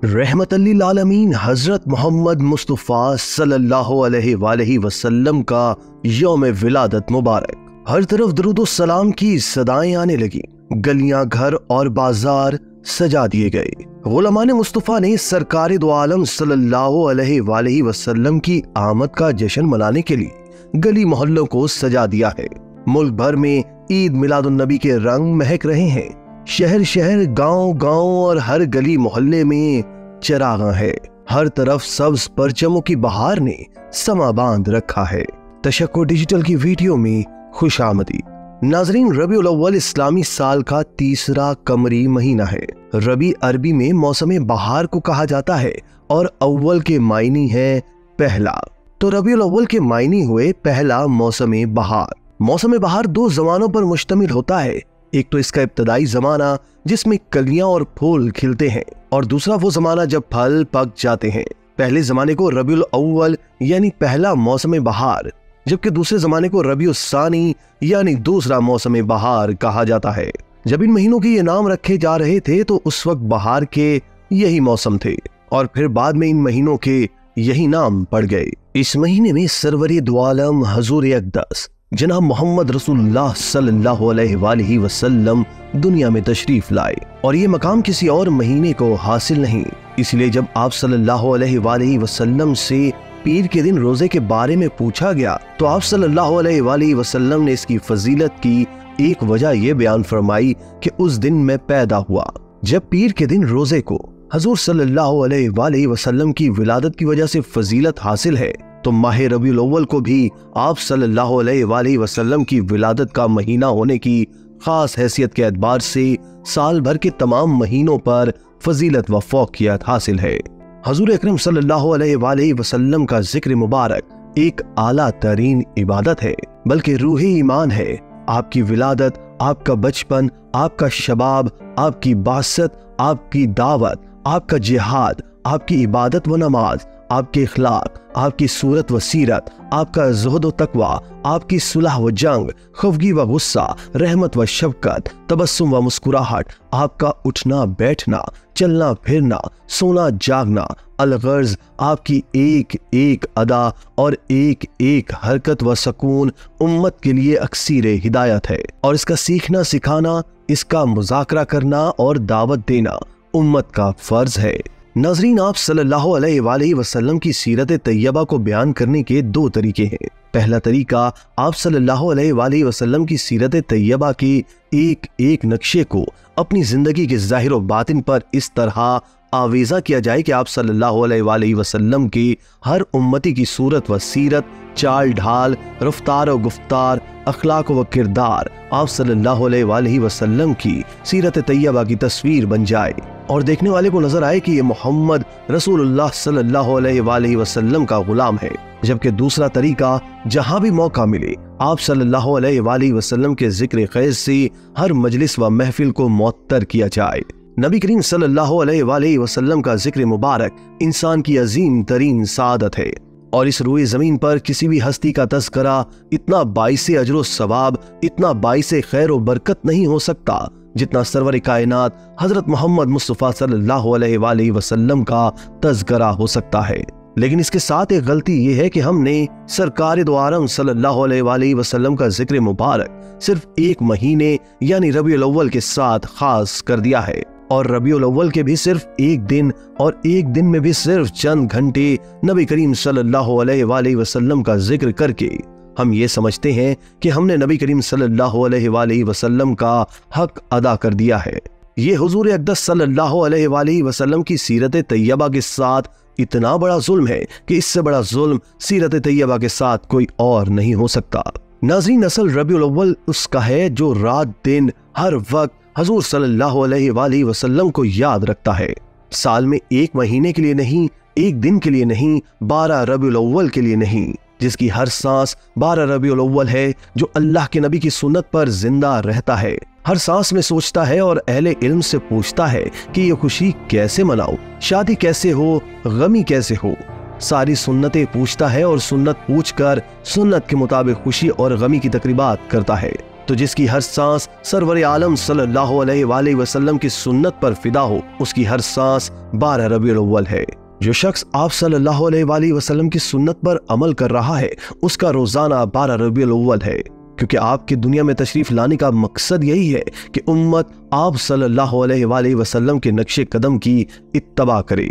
रहमतल लिल आलमीन हजरत मोहम्मद मुस्तफ़ा सल्लल्लाहु अलैहि वसल्लम का यौम विलादत मुबारक। हर तरफ दरूद सलाम की सदाएं आने लगी, गलियां, घर और बाजार सजा दिए गए। गुलामान मुस्तफ़ा ने सरकार दो आलम सल्लल्लाहु अलैहि वसल्लम की आमद का जश्न मनाने के लिए गली मोहल्लों को सजा दिया है। मुल्क भर में ईद मिलादुन नबी के रंग महक रहे हैं। शहर शहर, गांव गांव और हर गली मोहल्ले में चिरागा है। हर तरफ सब्ज परचमों की बहार ने समा बांध रखा है। तशक्को डिजिटल की वीडियो में खुशामदी। नाजरीन, रबीउल अव्वल इस्लामी साल का तीसरा कमरी महीना है। रबी अरबी में मौसम बहार को कहा जाता है और अव्वल के मायनी है पहला। तो रबीउल अव्वल के मायनी हुए पहला मौसम बहार। मौसम बहार दो जमानों पर मुश्तमिल होता है। एक तो इसका इब्तदाई जमाना जिसमें कलियां और फूल खिलते हैं, और दूसरा वो जमाना जब फल पक जाते हैं। पहले जमाने को रबीउल अव्वल यानी पहला मौसम बहार, जबकि दूसरे जमाने को रबीउल सानी यानी दूसरा मौसम बहार कहा जाता है। जब इन महीनों के ये नाम रखे जा रहे थे तो उस वक्त बहार के यही मौसम थे, और फिर बाद में इन महीनों के यही नाम पड़ गए। इस महीने में सरवरी दो आलम हजूर अक़दस जनाब मोहम्मद रसूलुल्लाह सल्लल्लाहु अलैहि वसल्लम दुनिया में तशरीफ लाए, और ये मकाम किसी और महीने को हासिल नहीं। इसलिए जब आप सल्लल्लाहु अलैहि वसल्लम से पीर के दिन रोजे के बारे में पूछा गया तो आप सल्लल्लाहु अलैहि वसल्लम ने इसकी फजीलत की एक वजह यह बयान फरमाई कि उस दिन मैं पैदा हुआ। जब पीर के दिन रोजे को हजूर सल्लल्लाहु अलैहि वसल्लम की विलादत की वजह से फजीलत हासिल है, तो माह रबीउल अव्वल को भी आप सल्लल्लाहु अलैहि वसल्लम की विलादत का महीना होने की खास हैसियत के एतबार से साल भर के तमाम महीनों पर फजीलत व फौकियत हासिल है। हजूर अकरम सल्लल्लाहु अलैहि वसल्लम का जिक्र मुबारक एक आला तरीन इबादत है, बल्कि रूही ईमान है। आपकी विलादत, आपका बचपन, आपका शबाब, आपकी बासत, आपकी दावत, आपका जिहाद, आपकी इबादत व नमाज, आपके इखलाक, आपकी सूरत व सीरत, आपका ज़ुहद व तकवा, आपकी सुलह व जंग, खफगी व गुस्सा, रहमत व शफकत, तबस्सुम व मुस्कुराहट, आपका उठना बैठना, चलना फिरना, सोना जागना, अलगर्ज, आपकी एक एक अदा और एक एक हरकत व सकून उम्मत के लिए अक्सीर हिदायत है, और इसका सीखना सिखाना, इसका मुज़ाकरा करना और दावत देना उम्मत का फर्ज है। नाज़रीन, आप सल्लल्लाहु अलैहि वसल्लम की सीरत तैयबा को बयान करने के दो तरीके हैं। पहला तरीका, आप सल्लल्लाहु अलैहि वसल्लम की सीरत तैयबा के एक एक नक्शे को अपनी जिंदगी के ज़ाहिर व बातिन पर इस तरह आवेज़ा किया जाए कि आप सल्लल्लाहु अलैहि वसल्लम की हर उम्मती की सूरत व सीरत, चाल ढाल, रफ्तार व गुफ्तार, अखलाक व किरदार आप सल्लल्लाहु अलैहि वसल्लम की सीरत तैयबा की तस्वीर बन जाए, और देखने वाले को नजर आए कि ये मोहम्मद रसूलुल्लाह सल्लल्लाहु अलैहि वसल्लम का गुलाम है। जबकि दूसरा तरीका, जहां भी मौका मिले आप सल्लल्लाहु अलैहि वसल्लम के जिक्र खैर से हर मजलिस व महफिल को मुअत्तर किया जाए। नबी करीम सल्लल्लाहु अलैहि वसल्लम का जिक्र मुबारक इंसान की अजीम तरीन सादत है, और इस रूए जमीन पर किसी भी हस्ती का तज़किरा इतना बाइसे अजर सवाब, इतना बाइसे खैर व बरकत नहीं हो सकता जितना सरवर कायनात हजरत मोहम्मद मुस्तफ़ा सल्लल्लाहु अलैहि वसल्लम का तज़किरा हो सकता है। लेकिन इसके साथ एक गलती यह है कि हमने सरकार दो आलम सल्लल्लाहु अलैहि वसल्लम का जिक्र मुबारक सिर्फ एक महीने यानी रबीउल अव्वल के साथ खास कर दिया है, और रबीउल अव्वल के भी सिर्फ एक दिन, और एक दिन में भी सिर्फ चंद घंटे नबी करीम सल्लल्लाहु अलैहि वसल्लम का जिक्र करके हम ये समझते हैं कि हमने नबी करीम सल्लल्लाहु अलैहि वसल्लम का हक अदा कर दिया है। ये हुजूर अक़दस सल्लल्लाहु अलैहि वसल्लम की सीरत तैयबा के साथ इतना बड़ा जुल्म है कि इससे बड़ा जुल्म सीरत तैयबा के साथ कोई और नहीं हो सकता। नाज़रीन, असल रबीउल अव्वल उसका है जो रात दिन हर वक्त हजूर सल्लल्लाहु अलैहि वसल्लम को याद रखता है। साल में एक महीने के लिए नहीं, एक दिन के लिए नहीं, 12 रबीउल अव्वल के लिए नहीं, जिसकी हर सांस 12 रबीउल अव्वल है, जो अल्लाह के नबी की सुन्नत पर जिंदा रहता है। हर सांस में सोचता है और अहले इल्म से पूछता है कि ये खुशी कैसे मनाऊं, शादी कैसे हो, गमी कैसे हो। सारी सुन्नतें पूछता है और सुन्नत पूछकर सुन्नत के मुताबिक खुशी और गमी की तकरीबात करता है। तो जिसकी हर सांस सरवर आलम सल्लल्लाहु अलैहि वसल्लम की सुन्नत पर फिदा हो, उसकी हर सांस 12 रबीउल अव्वल है। जो शख्स आप सल्लल्लाहु अलैहि वसल्लम की सुन्नत पर अमल कर रहा है, उसका रोजाना 12 रबीउल अव्वल है, क्योंकि आपकी दुनिया में तशरीफ लाने का मकसद यही है कि उम्मत आप सल्लल्लाहु अलैहि वसल्लम के नक्शे कदम की इत्तबा करे,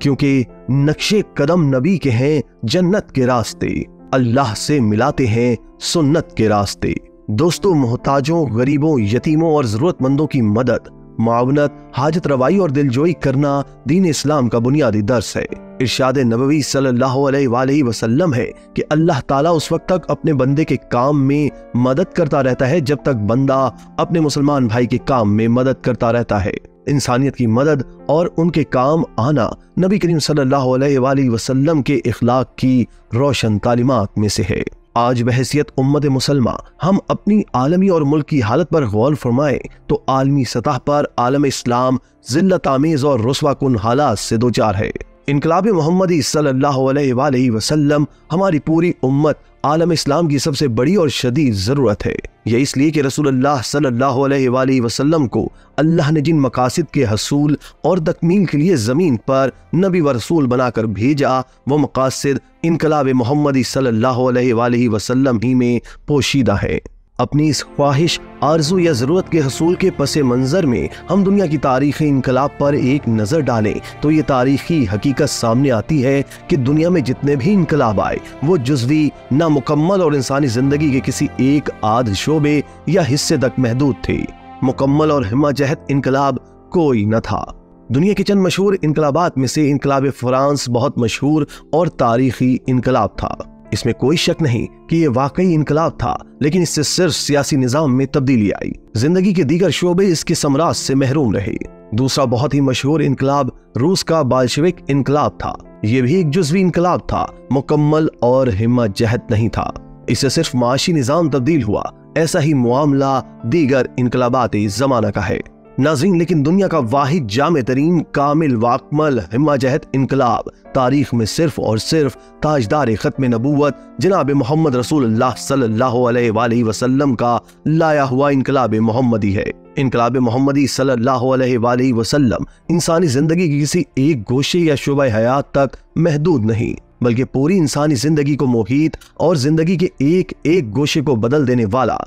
क्योंकि नक्शे कदम नबी के हैं जन्नत के रास्ते, अल्लाह से मिलाते हैं सुन्नत के रास्ते। दोस्तों, मोहताजों, गरीबों, यतीमों और जरूरतमंदों की मदद, मुआवनत, हाजत रवाई और दिलजोई करना दीन इस्लाम का बुनियादी दर्स है। इरशाद नबवी सल्लल्लाहु अलैहि वसल्लम है कि अल्लाह ताला उस वक्त तक अपने बंदे के काम में मदद करता रहता है जब तक बंदा अपने मुसलमान भाई के काम में मदद करता रहता है। इंसानियत की मदद और उनके काम आना नबी करीम सल्लल्लाहु अलैहि वसल्लम के इखलाक की रोशन तालीमात में से है। आज बहैसियत उम्मत मुसलमा हम अपनी आलमी और मुल्की हालत पर गौर फरमाएं तो आलमी सतह पर आलम इस्लाम जिल्लत आमेज और रुस्वाकुन हालात से दो चार है। इनकलाब मोहम्मदी सल्लल्लाहु अलैहि वसल्लम हमारी पूरी उम्मत आलम इस्लाम की सबसे बड़ी और शदीद जरूरत है। यह इसलिए कि रसूलुल्लाह सल्लल्लाहु अलैहि वसल्लम को अल्लाह ने जिन मकासिद के हसूल और तकमील के लिए जमीन पर नबी व रसूल बनाकर भेजा, वो मकासिद इनकलाब मोहम्मदी सल्लल्लाहु अलैहि वसल्लम ही में पोशीदा है। अपनी इस ख्वाहिश, आरजू या जरूरत के हसूल के पसे मंजर में हम दुनिया की तारीखी इनकलाब पर एक नजर डालें तो ये तारीखी हकीकत सामने आती है कि दुनिया में जितने भी इनकलाब आए वो जुज़वी, नामुकम्मल और इंसानी जिंदगी के किसी एक आध शोबे या हिस्से तक महदूद थे। मुकम्मल और हिम्मतजहद इनकलाब कोई न था। दुनिया के चंद मशहूर इनकलाबात में से इनकलाब फ्रांस बहुत मशहूर और तारीखी इनकलाब था। इसमें कोई शक नहीं कि यह वाकई इनकलाब था, लेकिन इससे सिर्फ सियासी निजाम में तब्दीली आई, जिंदगी के दीगर शोबे इसके समराज से महरूम रहे। दूसरा बहुत ही मशहूर इनकलाब रूस का बाल्शविक इनकलाब था। यह भी एक जुज़वी इनकलाब था, मुकम्मल और हिम्मतजहद नहीं था। इससे सिर्फ माशी निजाम तब्दील हुआ। ऐसा ही मामला दीगर इनकलाबाती जमाना का है। नाज़रीन, लेकिन दुनिया का वाहिद जामे तरीन कामिल वाकमल हिम्मतजहद इनकलाब तारीख में सिर्फ और सिर्फ ताजदार खत्म नबूवत जनाब मोहम्मद रसूलुल्लाह सल्लल्लाहु अलैहि वसल्लम का लाया हुआ इनकलाब मोहम्मदी है। इनकलाब मोहम्मदी सल्लल्लाहु अलैहि वसल्लम इंसानी जिंदगी की किसी एक गोशे या शोबा हयात तक महदूद नहीं, बल्कि पूरी इंसानी जिंदगी को मोहित और जिंदगी के एक एक गोशे को बदल देने वाला,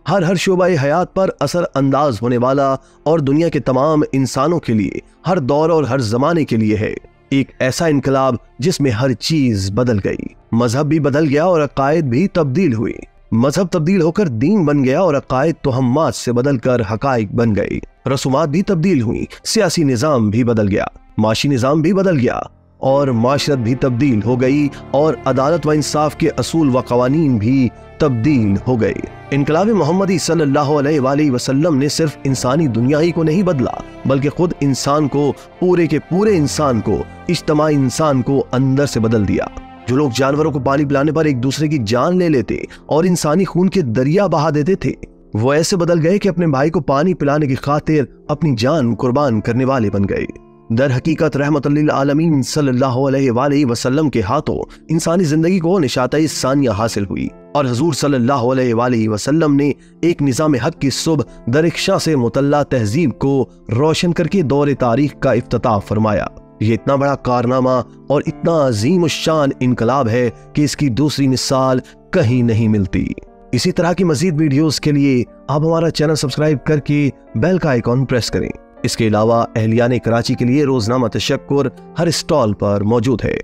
हर शोबा हयात पर असर अंदाज होने वाला और दुनिया के तमाम इंसानों के लिए हर दौर और हर जमाने के लिए है। एक ऐसा इनकलाब जिसमें हर चीज बदल गई। मजहब भी बदल गया और अकायद भी तब्दील हुई। मजहब तब्दील होकर दीन बन गया और अकायद तोहम्मात से बदलकर हकाइक बन गई। रसूमात भी तब्दील हुई, सियासी निजाम भी बदल गया, माशी निजाम भी बदल गया और माशरत भी तब्दील हो गई और अदालत व इंसाफ के असूल व कवानीन भी तब्दील हो गए। इनकलाब मोहम्मदी सल्लल्लाहु अलैहि वसल्लम ने सिर्फ इंसानी दुनिया ही को नहीं बदला, बल्कि खुद इंसान को, पूरे के पूरे इंसान को, इज्तमाई इंसान को अंदर से बदल दिया। जो लोग जानवरों को पानी पिलाने पर एक दूसरे की जान ले लेते और इंसानी खून के दरिया बहा देते थे, वो ऐसे बदल गए कि अपने भाई को पानी पिलाने की खातिर अपनी जान कुर्बान करने वाले बन गए। दर हकीकत रहमतुल लिल आलमीन सल्लल्लाहु अलैहि वसल्लम के हाथों इंसानी जिंदगी को निशात-ए सानिया हासिल हुई और हुजूर सल्लल्लाहु अलैहि वसल्लम ने एक निज़ाम हक की सुबह दरिख्शा से मुतल्ला तहजीब को रोशन करके दौर तारीख का इफ्तिताह फरमाया। ये इतना बड़ा कारनामा और इतना अजीम शान इनकलाब है कि इसकी दूसरी मिसाल कहीं नहीं मिलती। इसी तरह की मजीद वीडियोस के लिए आप हमारा चैनल सब्सक्राइब करके बेल का आइकॉन प्रेस करें। इसके अलावा अहलियाने कराची के लिए रोजनामा तशक्कुर हर स्टॉल पर मौजूद है।